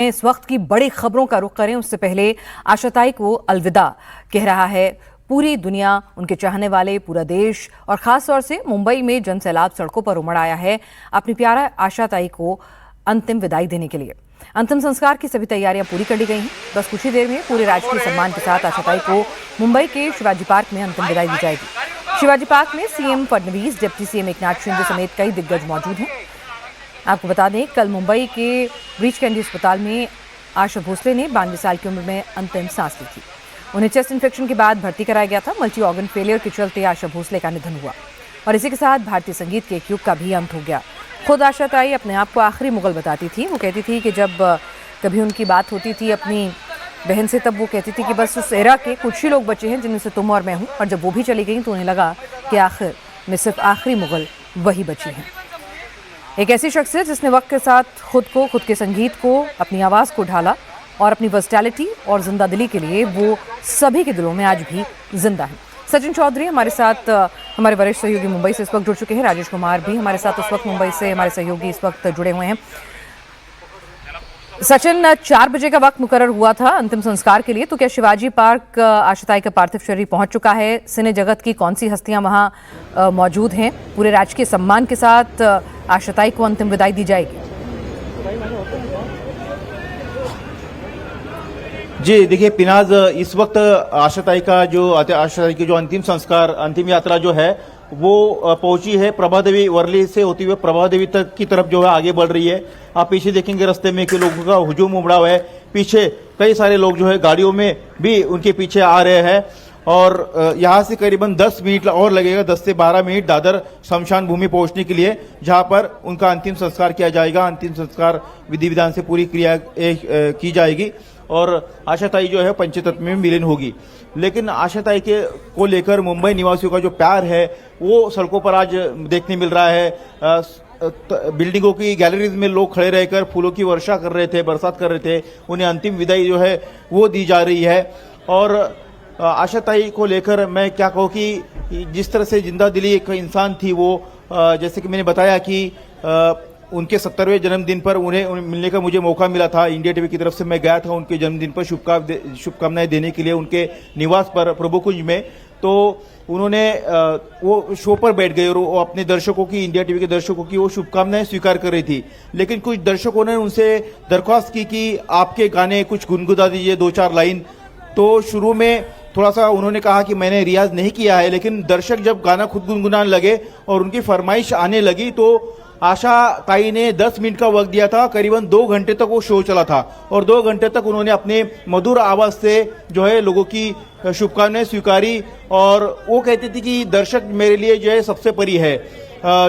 इस वक्त की बड़ी खबरों का रुख करें उससे पहले आशाताई को अलविदा कह रहा है पूरी दुनिया, उनके चाहने वाले, पूरा देश और खास तौर से मुंबई में जनसैलाब सड़कों पर उमड़ आया है अपनी प्यारा आशाताई को अंतिम विदाई देने के लिए। अंतिम संस्कार की सभी तैयारियां पूरी कर ली गई हैं। बस कुछ ही देर में पूरे राजकीय सम्मान के साथ आशाताई को मुंबई के शिवाजी पार्क में अंतिम विदाई दी जाएगी। शिवाजी पार्क में CM Fadnavis, deputy CM Eknath Shinde समेत कई दिग्गज मौजूद हैं। आपको बता दें, कल मुंबई के ब्रीच कैंडी अस्पताल में आशा भोसले ने 92 साल की उम्र में अंतिम सांस ली थी। उन्हें चेस्ट इन्फेक्शन के बाद भर्ती कराया गया था। मल्टी ऑर्गन फेलियर के चलते आशा भोसले का निधन हुआ और इसी के साथ भारतीय संगीत के एक युग का भी अंत हो गया। खुद आशाताई अपने आप को आखिरी मुगल बताती थी। वो कहती थी कि जब कभी उनकी बात होती थी अपनी बहन से, तब वो कहती थी कि बस उस एरा के कुछ ही लोग बचे हैं जिनमें से तुम और मैं हूँ। और जब वो भी चली गई तो उन्हें लगा कि आखिर में सिर्फ आखिरी मुगल वही बची हैं। एक ऐसी शख्सियत जिसने वक्त के साथ खुद को, खुद के संगीत को, अपनी आवाज़ को ढाला और अपनी वर्सटैलिटी और जिंदा दिली के लिए वो सभी के दिलों में आज भी जिंदा है। सचिन चौधरी हमारे साथ, हमारे वरिष्ठ सहयोगी मुंबई से इस वक्त जुड़ चुके हैं। राजेश कुमार भी हमारे साथ इस वक्त मुंबई से हमारे सहयोगी इस वक्त जुड़े हुए हैं। सचिन, 4 बजे का वक्त मुकर्रर हुआ था अंतिम संस्कार के लिए, तो क्या शिवाजी पार्क आशाताई का पार्थिव शरीर पहुंच चुका है? सिने जगत की कौन सी हस्तियां वहां मौजूद हैं? पूरे राजकीय सम्मान के साथ आशाताई को अंतिम विदाई दी जाएगी। जी देखिए पिनाज, इस वक्त आशाताई की जो अंतिम संस्कार, अंतिम यात्रा जो है वो पहुंची है प्रभा देवी, वर्ली से होती हुए प्रभा देवी तक की तरफ जो है आगे बढ़ रही है। आप पीछे देखेंगे रास्ते में कि लोगों का हुजूम उमड़ा हुआ है। पीछे कई सारे लोग जो है गाड़ियों में भी उनके पीछे आ रहे हैं और यहाँ से करीबन 10 मिनट और लगेगा, 10 से 12 मिनट दादर शमशान भूमि पहुंचने के लिए, जहां पर उनका अंतिम संस्कार किया जाएगा। अंतिम संस्कार विधि विधान से पूरी क्रिया की जाएगी और आशाताई जो है पंचतत्व में विलीन होगी। लेकिन आशाताई के को लेकर मुंबई निवासियों का जो प्यार है वो सड़कों पर आज देखने मिल रहा है। बिल्डिंगों की गैलरीज में लोग खड़े रहकर फूलों की वर्षा कर रहे थे, बरसात कर रहे थे। उन्हें अंतिम विदाई जो है वो दी जा रही है। और आशाताई को लेकर मैं क्या कहूँ कि जिस तरह से जिंदा दिली एक इंसान थी वो, जैसे कि मैंने बताया कि उनके 70वें जन्मदिन पर उन्हें मिलने का मुझे मौका मिला था। इंडिया टीवी की तरफ से मैं गया था उनके जन्मदिन पर शुभकामनाएं देने के लिए उनके निवास पर प्रभुकुंज में। तो उन्होंने वो शो पर बैठ गए और वो अपने दर्शकों की, इंडिया टीवी के दर्शकों की वो शुभकामनाएं स्वीकार कर रही थी। लेकिन कुछ दर्शकों ने उनसे दरख्वास्त की कि आपके गाने कुछ गुनगुना दीजिए, 2-4 लाइन। तो शुरू में थोड़ा सा उन्होंने कहा कि मैंने रियाज नहीं किया है, लेकिन दर्शक जब गाना खुद गुनगुनाने लगे और उनकी फरमाइश आने लगी तो आशाताई ने 10 मिनट का वक्त दिया था। करीबन 2 घंटे तक वो शो चला था और 2 घंटे तक उन्होंने अपने मधुर आवाज से जो है लोगों की शुभकामनाएं स्वीकारी। और वो कहती थी कि दर्शक मेरे लिए जो है सबसे परी है,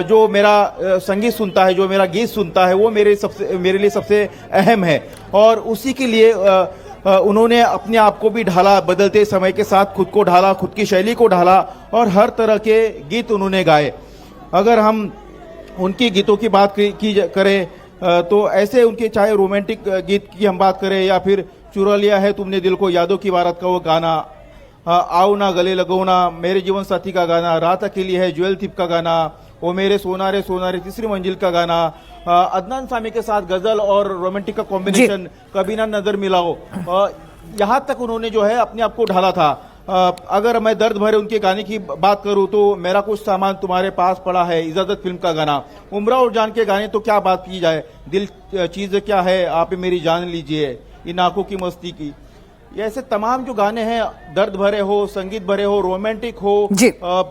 जो मेरा संगीत सुनता है, जो मेरा गीत सुनता है, वो मेरे लिए सबसे अहम है। और उसी के लिए उन्होंने अपने आप को भी ढाला, बदलते समय के साथ खुद को ढाला, खुद की शैली को ढाला और हर तरह के गीत उन्होंने गाए। अगर हम उनके गीतों की बात करें तो ऐसे उनके, चाहे रोमांटिक गीत की हम बात करें या फिर चुरा लिया है तुमने दिल को, यादों की बारात का वो गाना, आओ ना गले लगो ना, मेरे जीवन साथी का गाना, रात अकेली है, ज्वेल थिप का गाना, वो मेरे सोनारे सोनारे, तीसरी मंजिल का गाना, अदनान सामी के साथ गजल और रोमांटिक का कॉम्बिनेशन, कभी ना नजर मिलाओ, यहाँ तक उन्होंने जो है अपने आप को ढाला था। अगर मैं दर्द भरे उनके गाने की बात करूं तो मेरा कुछ सामान तुम्हारे पास पड़ा है, इजाजत फिल्म का गाना, उम्रा और जान के गाने तो क्या बात की जाए, दिल चीज क्या है आप मेरी जान लीजिए, इन आंखों की मस्ती की। ये ऐसे तमाम जो गाने हैं, दर्द भरे हो, संगीत भरे हो, रोमांटिक हो,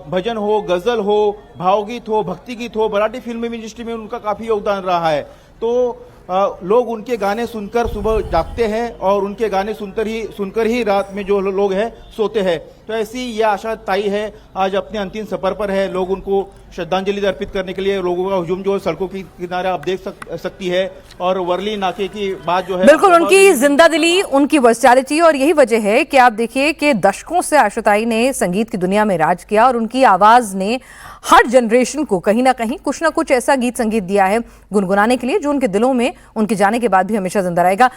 भजन हो, गजल हो, भावगीत हो, भक्ति गीत हो, मराठी फिल्म इंडस्ट्री में उनका काफी योगदान रहा है। तो लोग उनके गाने सुनकर सुबह जागते हैं और उनके गाने सुनकर ही रात में जो लोग हैं सोते हैं। तो ऐसी ये आशाताई है, आज अपने अंतिम सफर पर है। लोग उनको श्रद्धांजलि अर्पित करने के लिए लोगों का हुजूम जो सड़कों के किनारे आप देख सकती है। और वर्ली नाके की बात जो है, बिल्कुल उनकी जिंदा दिली, उनकी वर्सटैलिटी, और यही वजह है कि आप देखिए कि दशकों से आशाताई ने संगीत की दुनिया में राज किया और उनकी आवाज ने हर जनरेशन को कहीं ना कहीं कुछ ना कुछ ऐसा गीत संगीत दिया है गुनगुनाने के लिए, जो उनके दिलों में उनके जाने के बाद भी हमेशा जिंदा रहेगा।